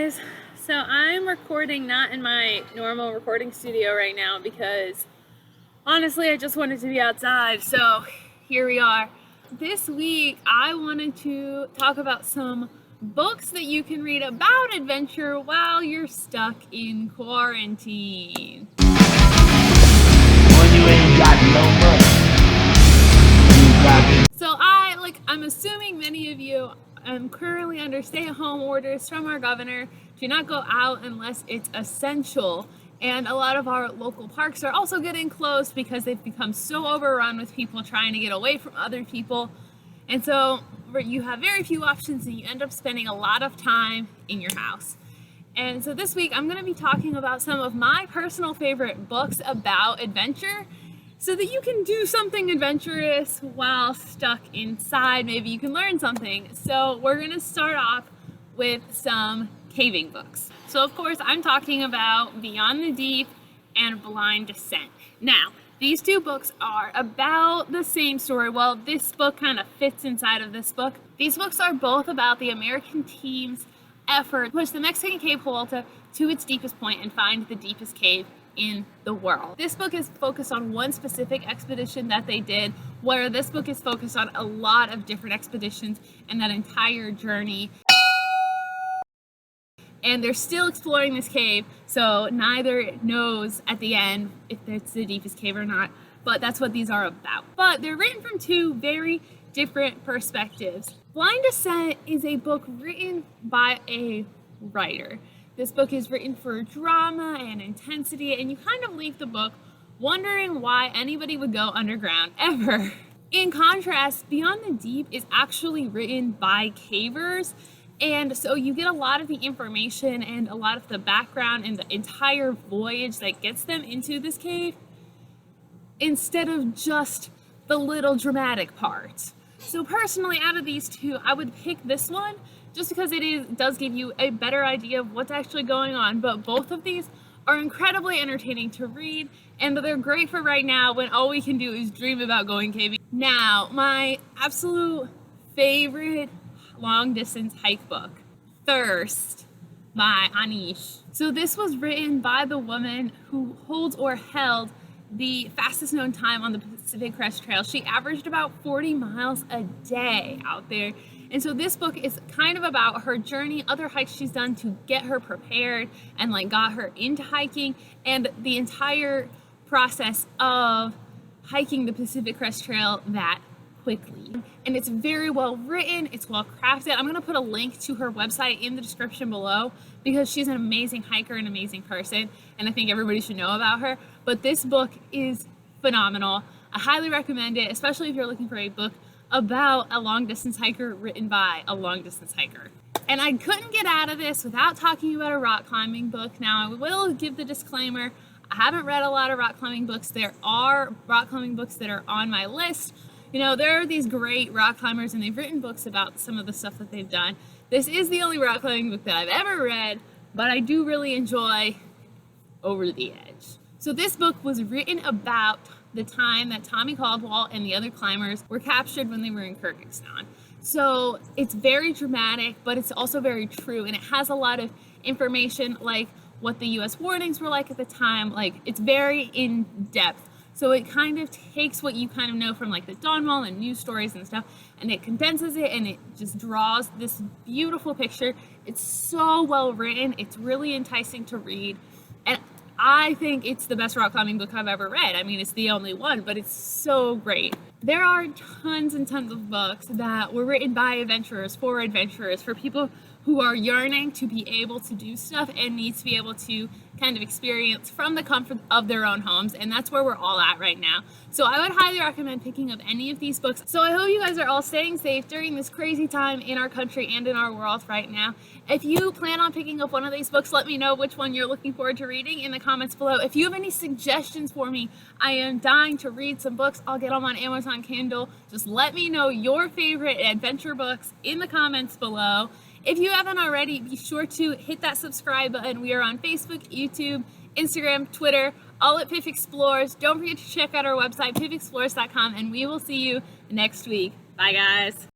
guys. So I'm recording not in my normal recording studio right now because honestly I just wanted to be outside, so here we are. This week I wanted to talk about some books that you can read about adventure while you're stuck in quarantine. So I'm assuming many of you currently under stay-at-home orders from our governor to not go out unless it's essential. And a lot of our local parks are also getting closed because they've become so overrun with people trying to get away from other people. And so you have very few options and you end up spending a lot of time in your house. And so this week I'm going to be talking about some of my personal favorite books about adventure so that you can do something adventurous while stuck inside. Maybe you can learn something. So we're going to start off with some caving books. So of course I'm talking about Beyond the Deep and Blind Descent. Now, these two books are about the same story. Well, this book kind of fits inside of this book. These books are both about the American team's effort to push the Mexican cave Hualta to its deepest point and find the deepest cave in the world. This book is focused on one specific expedition that they did, where this book is focused on a lot of different expeditions and that entire journey. And they're still exploring this cave, so neither knows at the end if it's the deepest cave or not, but that's what these are about. But they're written from two very different perspectives. Blind Descent is a book written by a writer. This book is written for drama and intensity, and you kind of leave the book wondering why anybody would go underground ever. In contrast, Beyond the Deep is actually written by cavers, and so you get a lot of the information and a lot of the background and the entire voyage that gets them into this cave instead of just the little dramatic parts. So personally, out of these two, I would pick this one just because it does give you a better idea of what's actually going on. But both of these are incredibly entertaining to read, and they're great for right now when all we can do is dream about going caving. Now, my absolute favorite long distance hike book, Thirst by Anish. So this was written by the woman who holds or held the fastest known time on the Pacific Crest Trail. She averaged about 40 miles a day out there. And so this book is kind of about her journey, other hikes she's done to get her prepared and got her into hiking, and the entire process of hiking the Pacific Crest Trail that quickly. And it's very well written, it's well crafted. I'm gonna put a link to her website in the description below because she's an amazing hiker, an amazing person, and I think everybody should know about her. But this book is phenomenal. I highly recommend it, especially if you're looking for a book about a long distance hiker written by a long distance hiker. And I couldn't get out of this without talking about a rock climbing book. Now, I will give the disclaimer, I haven't read a lot of rock climbing books. There are rock climbing books that are on my list. You know, there are these great rock climbers and they've written books about some of the stuff that they've done. This is the only rock climbing book that I've ever read, but I do really enjoy Over the Edge. So this book was written about the time that Tommy Caldwell and the other climbers were captured when they were in Kyrgyzstan. So it's very dramatic, but it's also very true, and it has a lot of information like what the US warnings were like at the time. It's very in depth. So it kind of takes what you kind of know from the Dawn Wall and news stories and stuff, and it condenses it and it just draws this beautiful picture. It's so well written. It's really enticing to read. And I think it's the best rock climbing book I've ever read. I mean, it's the only one, but it's so great. There are tons and tons of books that were written by adventurers, for people who are yearning to be able to do stuff and need to be able to kind of experience from the comfort of their own homes, and that's where we're all at right now. So I would highly recommend picking up any of these books. So I hope you guys are all staying safe during this crazy time in our country and in our world right now. If you plan on picking up one of these books, let me know which one you're looking forward to reading in the comments below. If you have any suggestions for me, I am dying to read some books. I'll get them on Amazon Kindle. Just let me know your favorite adventure books in the comments below. If you haven't already, be sure to hit that subscribe button. We are on Facebook, YouTube, Instagram, Twitter, all at Piff Explores. Don't forget to check out our website, piffexplores.com, and we will see you next week. Bye, guys.